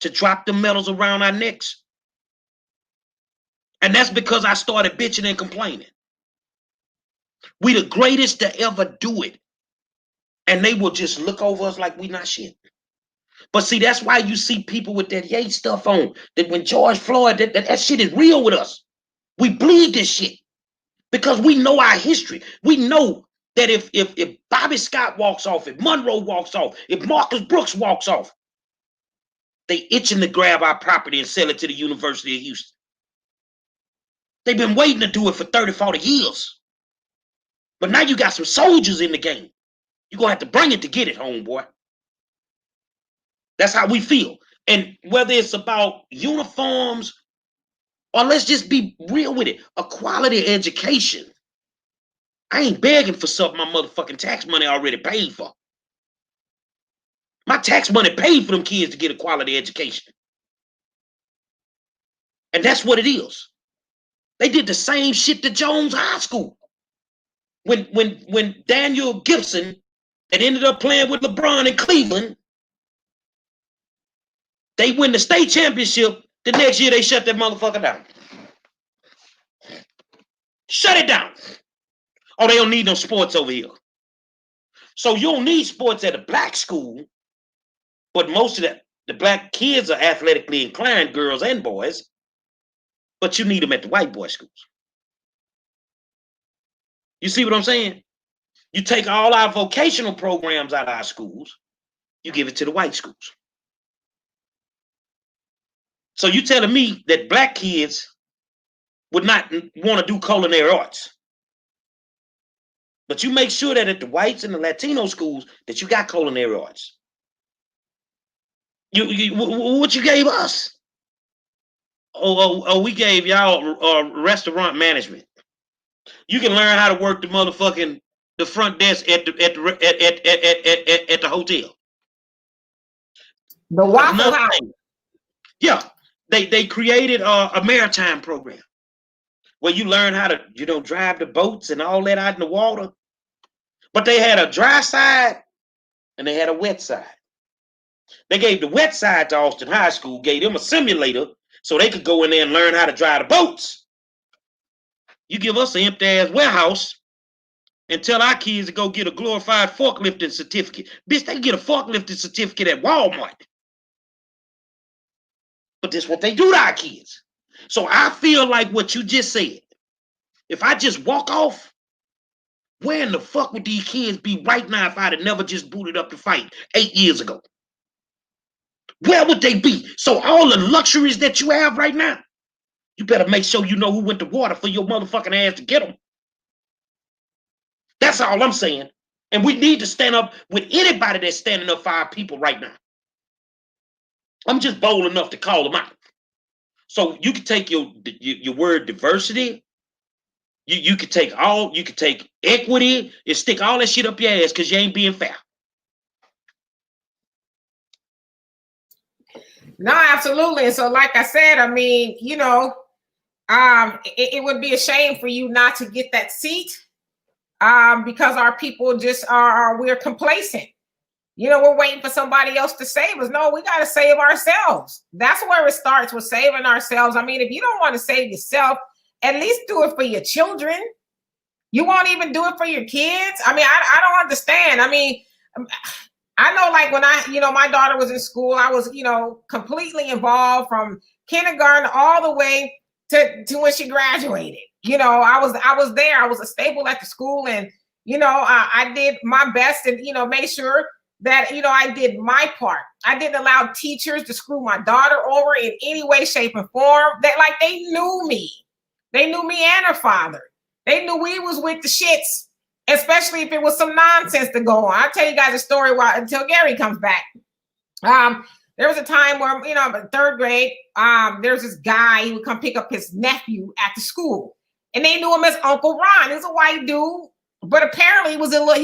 to drop the medals around our necks? And that's because I started bitching and complaining. We the greatest to ever do it. And they will just look over us like we not shit. But see, that's why you see people with that Yates stuff on. That when George Floyd, that shit is real with us. We bleed this shit. Because we know our history. We know that if Bobby Scott walks off, if Monroe walks off, if Marcus Brooks walks off, they itching to grab our property and sell it to the University of Houston. They've been waiting to do it for 30, 40 years. But now you got some soldiers in the game. You're going to have to bring it to get it, homeboy. That's how we feel. And whether it's about uniforms, or let's just be real with it, a quality education. I ain't begging for something my motherfucking tax money already paid for. My tax money paid for them kids to get a quality education. And that's what it is. They did the same shit to Jones High School. When Daniel Gibson that ended up playing with LeBron in Cleveland, they win the state championship. The next year they shut that motherfucker down. Shut it down. Oh, they don't need no sports over here. So you don't need sports at a black school, but most of the black kids are athletically inclined, girls and boys, but you need them at the white boy schools. You see what I'm saying? You take all our vocational programs out of our schools, you give it to the white schools. So you telling me that black kids would not want to do culinary arts, but you make sure that at the whites and the Latino schools that you got culinary arts. What you gave us? Oh, we gave y'all restaurant management. You can learn how to work the front desk at the hotel. The Waffle House. Yeah, they created a maritime program where you learn how to, drive the boats and all that out in the water. But they had a dry side and they had a wet side. They gave the wet side to Austin High School, gave them a simulator so they could go in there and learn how to drive the boats. You give us an empty-ass warehouse and tell our kids to go get a glorified forklifting certificate. Bitch, they get a forklifting certificate at Walmart. But this is what they do to our kids. So I feel like what you just said, if I just walk off, where in the fuck would these kids be right now if I'd have never just booted up the fight 8 years ago? Where would they be? So all the luxuries that you have right now, you better make sure you know who went to water for your motherfucking ass to get them. That's all I'm saying. And we need to stand up with anybody that's standing up for our people right now. I'm just bold enough to call them out. So you can take your word diversity. You could take equity and stick all that shit up your ass because you ain't being fair. No, absolutely. And so, like I said, I mean, you know, it would be a shame for you not to get that seat, because our people just we're complacent. You know, we're waiting for somebody else to save us. No, we got to save ourselves. That's where it starts, with saving ourselves. I mean, if you don't want to save yourself, at least do it for your children. You won't even do it for your kids. I mean, I don't understand. I mean, I know, like, when my daughter was in school, I was, completely involved from kindergarten all the way to when she graduated. I was there. I was a staple at the school, and I did my best, and made sure that I did my part. I didn't allow teachers to screw my daughter over in any way, shape, and form. That, like, they knew me. They knew me and her father. They knew we was with the shits, especially if it was some nonsense to go on. I'll tell you guys a story until Gary comes back. There was a time where, in third grade, there's this guy, he would come pick up his nephew at the school. And they knew him as Uncle Ron. He was a white dude, but apparently he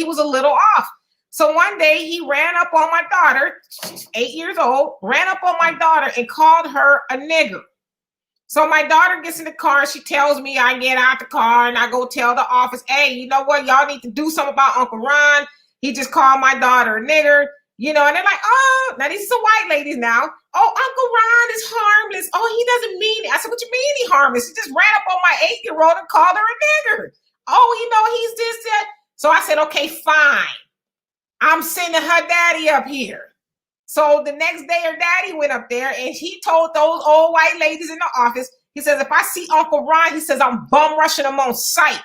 was a little off. So one day he ran up on my daughter, 8 years old, ran up on my daughter and called her a nigger. So my daughter gets in the car, she tells me, I get out the car and I go tell the office, hey, you know what? Y'all need to do something about Uncle Ron. He just called my daughter a nigger, and they're like, oh, now these are some white ladies now. Oh, Uncle Ron is harmless. Oh, he doesn't mean it. I said, what you mean he harmless? He just ran up on my 8-year-old and called her a nigger. Oh, he's this, that. So I said, okay, fine. I'm sending her daddy up here. So the next day, her daddy went up there and he told those old white ladies in the office, he says, if I see Uncle Ron, he says, I'm bum rushing him on sight.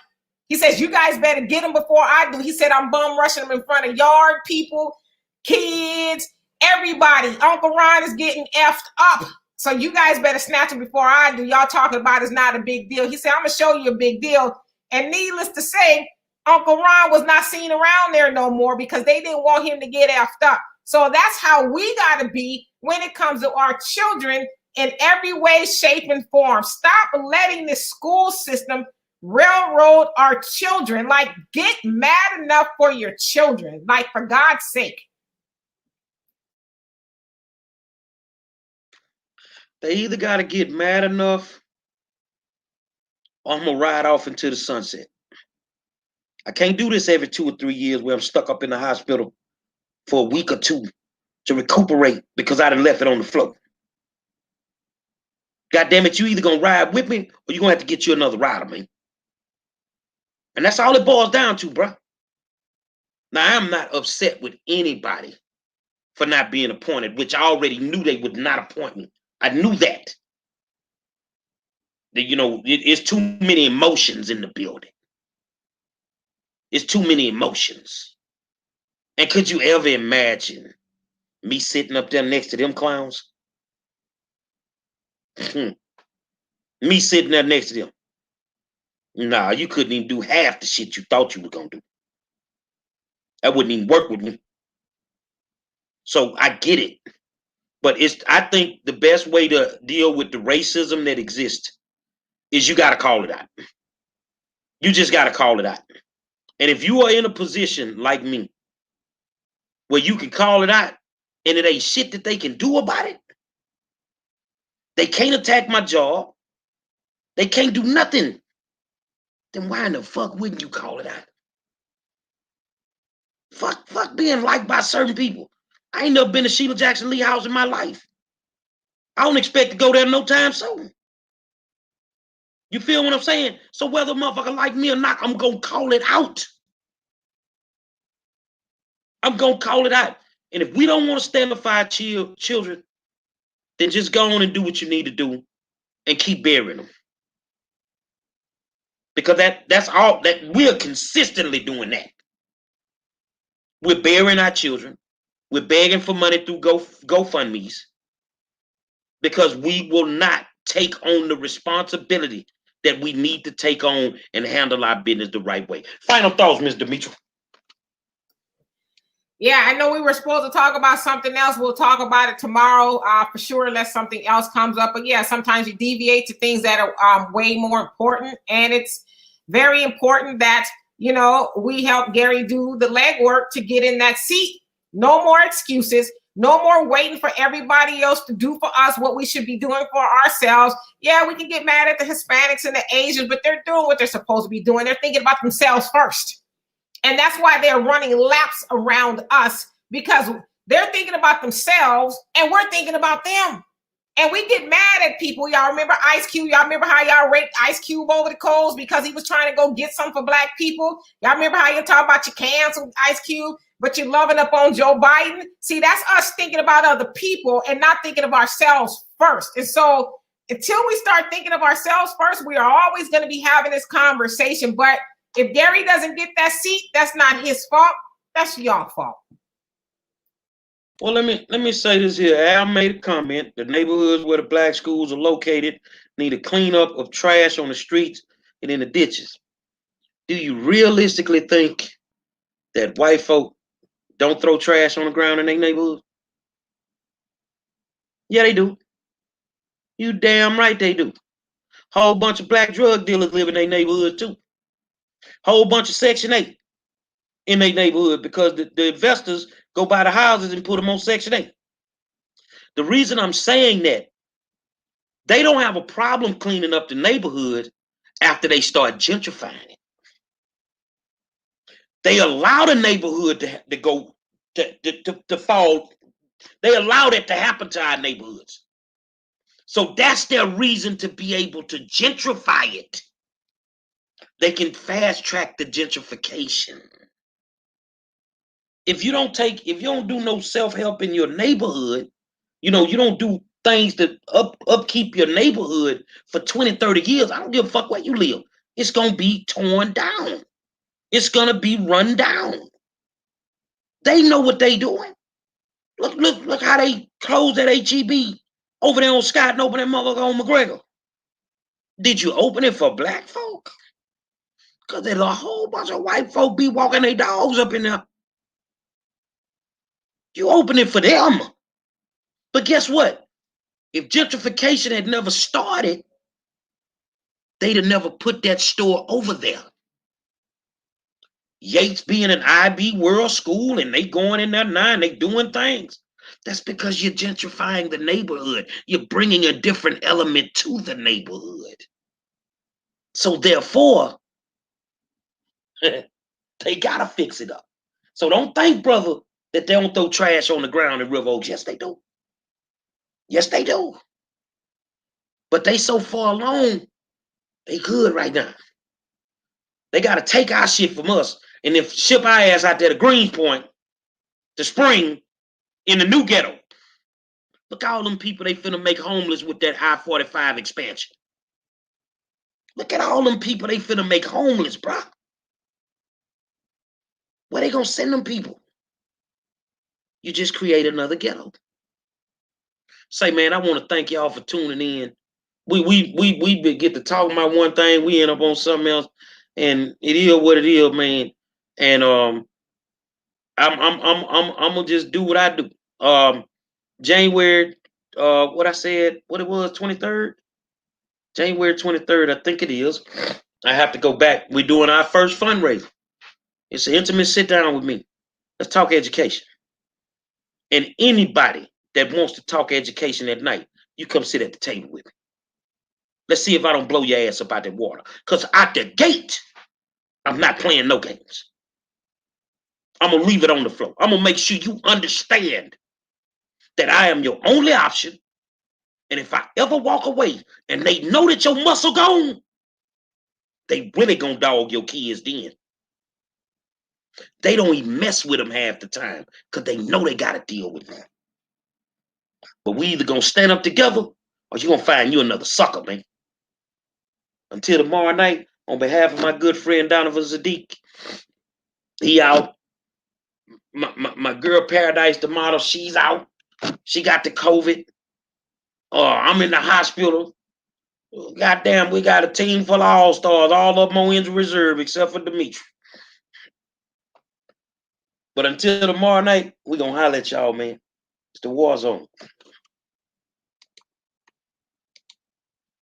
He says, you guys better get him before I do. He said, I'm bum rushing him in front of yard people, kids, everybody. Uncle Ron is getting effed up. So you guys better snatch him before I do. Y'all talking about it's not a big deal. He said, I'm going to show you a big deal. And needless to say, Uncle Ron was not seen around there no more because they didn't want him to get effed up. So that's how we got to be when it comes to our children in every way, shape, and form. Stop letting the school system railroad our children. Like, get mad enough for your children. Like, for God's sake. They either got to get mad enough or I'm going to ride off into the sunset. I can't do this every 2 or 3 years where I'm stuck up in the hospital for a week or two to recuperate because I done left it on the floor. God damn it, you either gonna ride with me or you're gonna have to get you another rider, man. And that's all it boils down to, bro. Now, I'm not upset with anybody for not being appointed, which I already knew they would not appoint me. I knew that. It's too many emotions in the building. It's too many emotions. And could you ever imagine me sitting up there next to them clowns? Me sitting there next to them. Nah, you couldn't even do half the shit you thought you were going to do. That wouldn't even work with me. So I get it. But I think the best way to deal with the racism that exists is you got to call it out. You just got to call it out. And if you are in a position like me where you can call it out and it ain't shit that they can do about it, they can't attack my job, they can't do nothing, then why in the fuck wouldn't you call it out? Fuck being liked by certain people. I ain't never been to Sheila Jackson Lee house in my life. I don't expect to go there no time soon. You feel what I'm saying? So whether a motherfucker like me or not, I'm going to call it out. I'm going to call it out. And if we don't want to stand up for our children, then just go on and do what you need to do and keep burying them. Because that's all that we're consistently doing that. We're burying our children. We're begging for money through GoFundMe's because we will not take on the responsibility that we need to take on and handle our business the right way. Final thoughts, Ms. Demetra. Yeah, I know we were supposed to talk about something else. We'll talk about it tomorrow for sure, unless something else comes up. But yeah, sometimes you deviate to things that are way more important. And it's very important that, you know, we help Gary do the legwork to get in that seat. No more excuses. No more waiting for everybody else to do for us what we should be doing for ourselves. Yeah, we can get mad at the Hispanics and the Asians, but they're doing what they're supposed to be doing. They're thinking about themselves first. And that's why they're running laps around us, because they're thinking about themselves and we're thinking about them. And we get mad at people. Y'all remember Ice Cube? Y'all remember how y'all raped Ice Cube over the coals because he was trying to go get some for black people? Y'all remember how you talk about you canceled Ice Cube, but you're loving up on Joe Biden? See, that's us thinking about other people and not thinking of ourselves first. And so until we start thinking of ourselves first, we are always going to be having this conversation. But if Gary doesn't get that seat, that's not his fault. That's your fault. Well, let me say this here. Al made a comment. The neighborhoods where the black schools are located need a cleanup of trash on the streets and in the ditches. Do you realistically think that white folk don't throw trash on the ground in their neighborhood? Yeah, they do. You damn right they do. Whole bunch of black drug dealers live in their neighborhood too. Whole bunch of Section 8 in their neighborhood because the investors go buy the houses and put them on Section 8. The reason I'm saying that, they don't have a problem cleaning up the neighborhood after they start gentrifying it. They allow the neighborhood to go to fall. They allow that to happen to our neighborhoods. So that's their reason to be able to gentrify it. They can fast track the gentrification. If you don't do no self-help in your neighborhood, you don't do things to upkeep your neighborhood for 20, 30 years, I don't give a fuck where you live. It's going to be torn down. It's going to be run down. They know what they doing. Look how they closed that HEB over there on Scott and open that motherfucker on McGregor. Did you open it for black folk? Because there's a whole bunch of white folk be walking their dogs up in there. You open it for them. But guess what? If gentrification had never started, they'd have never put that store over there. Yates being an IB World School and they going in there now and they doing things. That's because you're gentrifying the neighborhood. You're bringing a different element to the neighborhood. So therefore, they gotta fix it up. So don't think, brother, that they don't throw trash on the ground in River Oaks. Yes, they do. Yes, they do. But they so far along, they good right now. They gotta take our shit from us and then ship our ass out there to Greenpoint, to Spring, in the new ghetto. Look at all them people they finna make homeless with that I-45 expansion. Look at all them people they finna make homeless, bro. Where they gonna send them people? You just create another ghetto. Say, man, I want to thank y'all for tuning in. We get to talk about one thing, we end up on something else, and it is what it is, man. And I'm gonna just do what I do. January, what I said, what it was, 23rd, January 23rd, I think it is. I have to go back. We're doing our first fundraiser. It's an intimate sit down with me. Let's talk education. And anybody that wants to talk education at night, you come sit at the table with me. Let's see if I don't blow your ass up out that water. Because out the gate, I'm not playing no games. I'm going to leave it on the floor. I'm going to make sure you understand that I am your only option. And if I ever walk away and they know that your muscle gone, they really going to dog your kids then. They don't even mess with them half the time because they know they got to deal with that. But we either going to stand up together or you're going to find you another sucker, man. Until tomorrow night, on behalf of my good friend Donovan Sadiq, he out. My girl Paradise, the model, she's out. She got the COVID. I'm in the hospital. Goddamn, we got a team full of all-stars, all of them on injury reserve, except for Dimitri. But until tomorrow night, we're going to holler at y'all, man. It's the war zone.